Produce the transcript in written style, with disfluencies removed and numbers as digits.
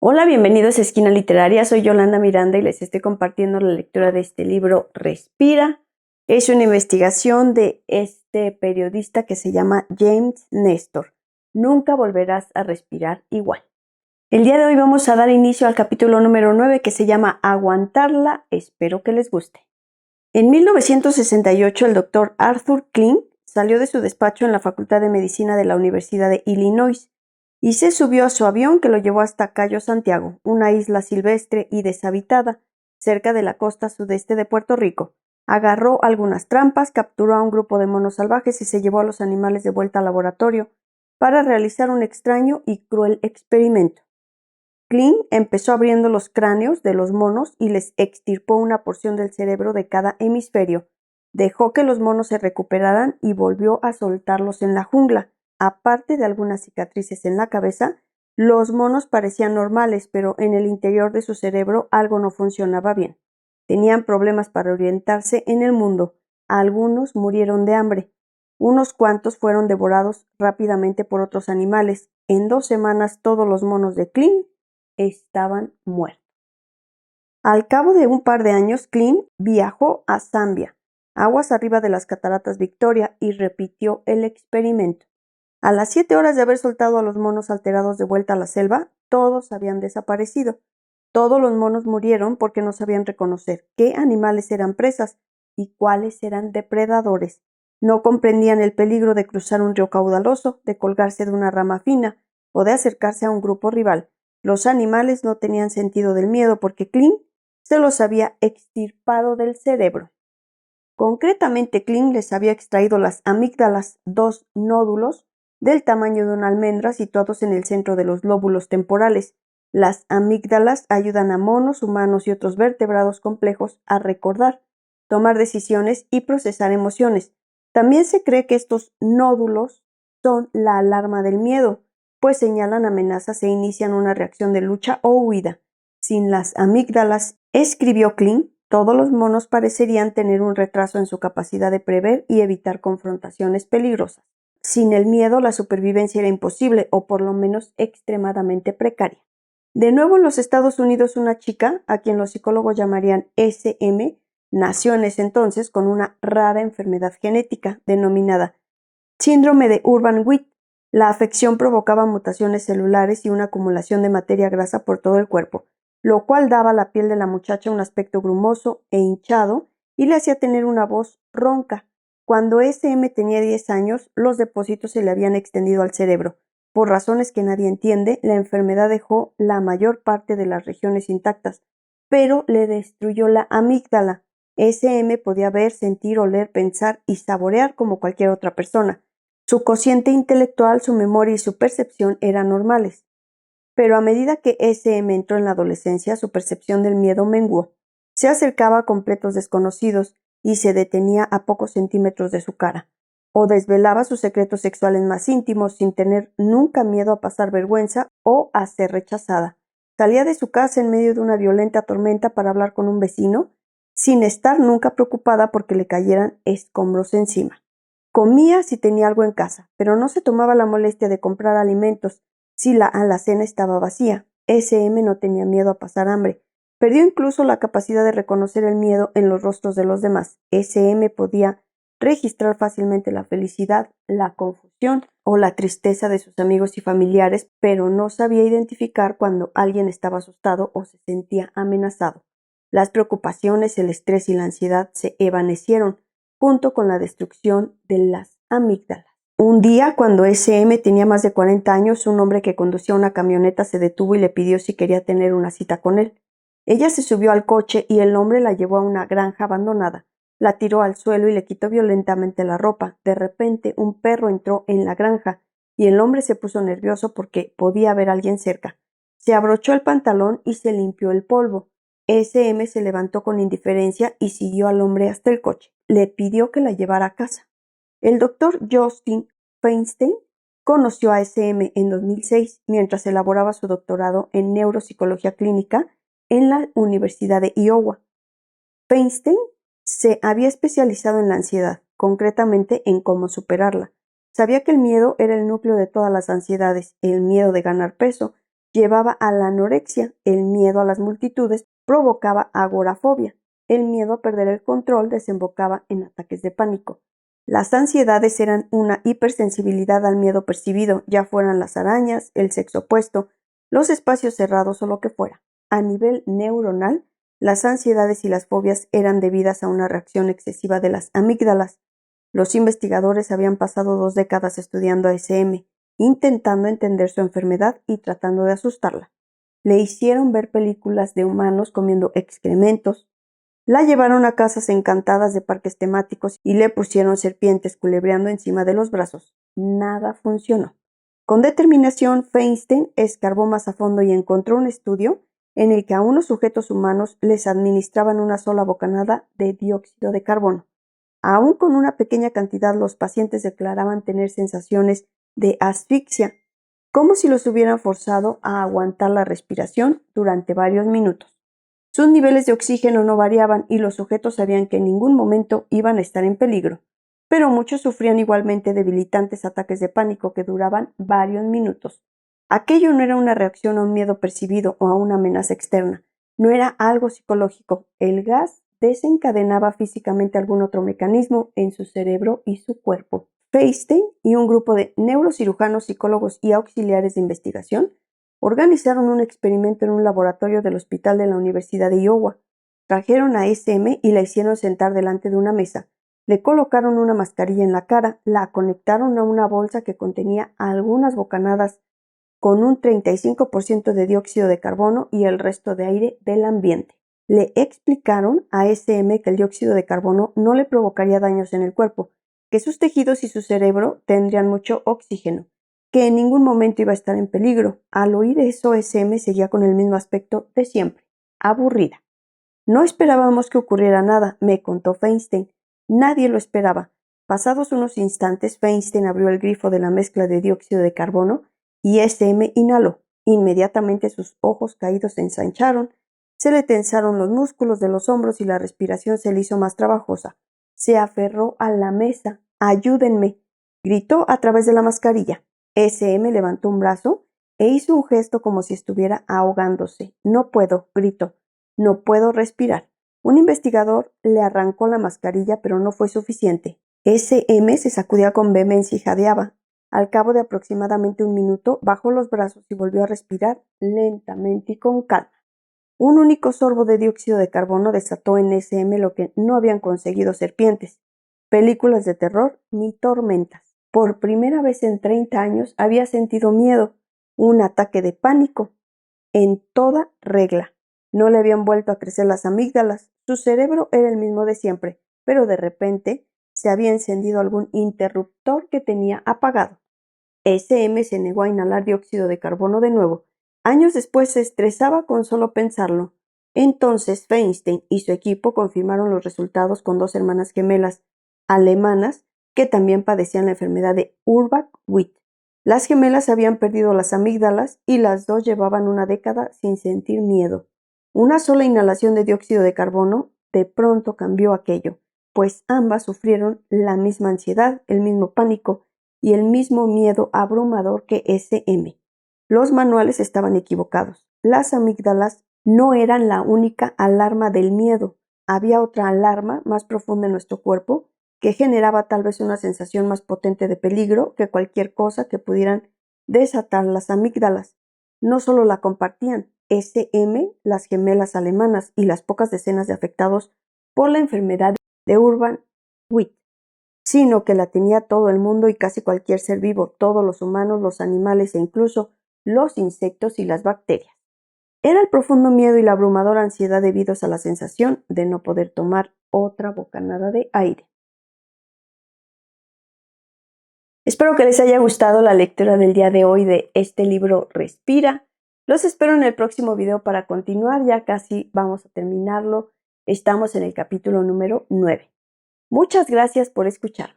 Hola, bienvenidos a Esquina Literaria. Soy Yolanda Miranda y les estoy compartiendo la lectura de este libro Respira. Es una investigación de este periodista que se llama James Nestor. Nunca volverás a respirar igual. El día de hoy vamos a dar inicio al capítulo número 9 que se llama Aguantarla. Espero que les guste. En 1968 el doctor Arthur Klein salió de su despacho en la Facultad de Medicina de la Universidad de Illinois y se subió a su avión que lo llevó hasta Cayo Santiago, una isla silvestre y deshabitada, cerca de la costa sudeste de Puerto Rico. Agarró algunas trampas, capturó a un grupo de monos salvajes y se llevó a los animales de vuelta al laboratorio para realizar un extraño y cruel experimento. Klein empezó abriendo los cráneos de los monos y les extirpó una porción del cerebro de cada hemisferio. Dejó que los monos se recuperaran y volvió a soltarlos en la jungla. Aparte de algunas cicatrices en la cabeza, los monos parecían normales, pero en el interior de su cerebro algo no funcionaba bien. Tenían problemas para orientarse en el mundo. Algunos murieron de hambre. Unos cuantos fueron devorados rápidamente por otros animales. En 2 semanas todos los monos de Klein estaban muertos. Al cabo de un par de años, Klein viajó a Zambia, aguas arriba de las cataratas Victoria, y repitió el experimento. A las 7 horas de haber soltado a los monos alterados de vuelta a la selva, todos habían desaparecido. Todos los monos murieron porque no sabían reconocer qué animales eran presas y cuáles eran depredadores. No comprendían el peligro de cruzar un río caudaloso, de colgarse de una rama fina o de acercarse a un grupo rival. Los animales no tenían sentido del miedo porque Klein se los había extirpado del cerebro. Concretamente, Klein les había extraído las amígdalas, 2 nódulos del tamaño de una almendra situados en el centro de los lóbulos temporales. Las amígdalas ayudan a monos, humanos y otros vertebrados complejos a recordar, tomar decisiones y procesar emociones. También se cree que estos nódulos son la alarma del miedo, pues señalan amenazas e inician una reacción de lucha o huida. Sin las amígdalas, escribió Klein, todos los monos parecerían tener un retraso en su capacidad de prever y evitar confrontaciones peligrosas. Sin el miedo, la supervivencia era imposible o por lo menos extremadamente precaria. De nuevo en los Estados Unidos, una chica, a quien los psicólogos llamarían SM, nació en ese entonces con una rara enfermedad genética denominada síndrome de Urban-Witt. La afección provocaba mutaciones celulares y una acumulación de materia grasa por todo el cuerpo, lo cual daba a la piel de la muchacha un aspecto grumoso e hinchado y le hacía tener una voz ronca. Cuando SM tenía 10 años, los depósitos se le habían extendido al cerebro. Por razones que nadie entiende, la enfermedad dejó la mayor parte de las regiones intactas, pero le destruyó la amígdala. SM podía ver, sentir, oler, pensar y saborear como cualquier otra persona. Su cociente intelectual, su memoria y su percepción eran normales. Pero a medida que SM entró en la adolescencia, su percepción del miedo menguó. Se acercaba a completos desconocidos y se detenía a pocos centímetros de su cara, o desvelaba sus secretos sexuales más íntimos sin tener nunca miedo a pasar vergüenza o a ser rechazada. Salía de su casa en medio de una violenta tormenta para hablar con un vecino, sin estar nunca preocupada porque le cayeran escombros encima. Comía si tenía algo en casa, pero no se tomaba la molestia de comprar alimentos si la alacena estaba vacía. SM no tenía miedo a pasar hambre. Perdió incluso la capacidad de reconocer el miedo en los rostros de los demás. SM podía registrar fácilmente la felicidad, la confusión o la tristeza de sus amigos y familiares, pero no sabía identificar cuando alguien estaba asustado o se sentía amenazado. Las preocupaciones, el estrés y la ansiedad se evanecieron junto con la destrucción de las amígdalas. Un día, cuando SM tenía más de 40 años, un hombre que conducía una camioneta se detuvo y le pidió si quería tener una cita con él. Ella se subió al coche y el hombre la llevó a una granja abandonada. La tiró al suelo y le quitó violentamente la ropa. De repente, un perro entró en la granja y el hombre se puso nervioso porque podía haber alguien cerca. Se abrochó el pantalón y se limpió el polvo. SM se levantó con indiferencia y siguió al hombre hasta el coche. Le pidió que la llevara a casa. El doctor Justin Feinstein conoció a SM en 2006 mientras elaboraba su doctorado en neuropsicología clínica en la Universidad de Iowa. Feinstein se había especializado en la ansiedad, concretamente en cómo superarla. Sabía que el miedo era el núcleo de todas las ansiedades, el miedo de ganar peso, llevaba a la anorexia. El miedo a las multitudes provocaba agorafobia. El miedo a perder el control desembocaba en ataques de pánico. Las ansiedades eran una hipersensibilidad al miedo percibido, ya fueran las arañas, el sexo opuesto, los espacios cerrados o lo que fuera. A nivel neuronal, las ansiedades y las fobias eran debidas a una reacción excesiva de las amígdalas. Los investigadores habían pasado 2 décadas estudiando a SM, intentando entender su enfermedad y tratando de asustarla. Le hicieron ver películas de humanos comiendo excrementos, la llevaron a casas encantadas de parques temáticos y le pusieron serpientes culebreando encima de los brazos. Nada funcionó. Con determinación, Feinstein escarbó más a fondo y encontró un estudio en el que a unos sujetos humanos les administraban una sola bocanada de dióxido de carbono. Aún con una pequeña cantidad, los pacientes declaraban tener sensaciones de asfixia, como si los hubieran forzado a aguantar la respiración durante varios minutos. Sus niveles de oxígeno no variaban y los sujetos sabían que en ningún momento iban a estar en peligro, pero muchos sufrían igualmente debilitantes ataques de pánico que duraban varios minutos. Aquello no era una reacción a un miedo percibido o a una amenaza externa, no era algo psicológico. El gas desencadenaba físicamente algún otro mecanismo en su cerebro y su cuerpo. Feinstein y un grupo de neurocirujanos, psicólogos y auxiliares de investigación organizaron un experimento en un laboratorio del hospital de la Universidad de Iowa. Trajeron a SM y la hicieron sentar delante de una mesa. Le colocaron una mascarilla en la cara, la conectaron a una bolsa que contenía algunas bocanadas con un 35% de dióxido de carbono y el resto de aire del ambiente. Le explicaron a SM que el dióxido de carbono no le provocaría daños en el cuerpo, que sus tejidos y su cerebro tendrían mucho oxígeno, que en ningún momento iba a estar en peligro. Al oír eso, SM seguía con el mismo aspecto de siempre, aburrida. No esperábamos que ocurriera nada, me contó Feinstein. Nadie lo esperaba. Pasados unos instantes, Feinstein abrió el grifo de la mezcla de dióxido de carbono y SM inhaló. Inmediatamente sus ojos caídos se ensancharon, se le tensaron los músculos de los hombros y la respiración se le hizo más trabajosa. Se aferró a la mesa. ¡Ayúdenme!, gritó a través de la mascarilla. SM levantó un brazo e hizo un gesto como si estuviera ahogándose. No puedo, gritó. No puedo respirar. Un investigador le arrancó la mascarilla, pero no fue suficiente. SM se sacudía con vehemencia y jadeaba. Al cabo de aproximadamente un minuto, bajó los brazos y volvió a respirar lentamente y con calma. Un único sorbo de dióxido de carbono desató en SM lo que no habían conseguido serpientes, películas de terror ni tormentas. Por primera vez en 30 años había sentido miedo, un ataque de pánico, en toda regla. No le habían vuelto a crecer las amígdalas, su cerebro era el mismo de siempre, pero de repente se había encendido algún interruptor que tenía apagado. SM se negó a inhalar dióxido de carbono de nuevo. Años después se estresaba con solo pensarlo. Entonces Feinstein y su equipo confirmaron los resultados con 2 hermanas gemelas alemanas que también padecían la enfermedad de Urbach-Witt. Las gemelas habían perdido las amígdalas y las 2 llevaban una década sin sentir miedo. Una sola inhalación de dióxido de carbono de pronto cambió aquello, pues ambas sufrieron la misma ansiedad, el mismo pánico y el mismo miedo abrumador que SM. Los manuales estaban equivocados. Las amígdalas no eran la única alarma del miedo. Había otra alarma más profunda en nuestro cuerpo que generaba tal vez una sensación más potente de peligro que cualquier cosa que pudieran desatar las amígdalas. No solo la compartían SM, las gemelas alemanas y las pocas decenas de afectados por la enfermedad de Urban-Witt, sino que la tenía todo el mundo y casi cualquier ser vivo, todos los humanos, los animales e incluso los insectos y las bacterias. Era el profundo miedo y la abrumadora ansiedad debidos a la sensación de no poder tomar otra bocanada de aire. Espero que les haya gustado la lectura del día de hoy de este libro Respira. Los espero en el próximo video para continuar, ya casi vamos a terminarlo. Estamos en el capítulo número 9. Muchas gracias por escuchar.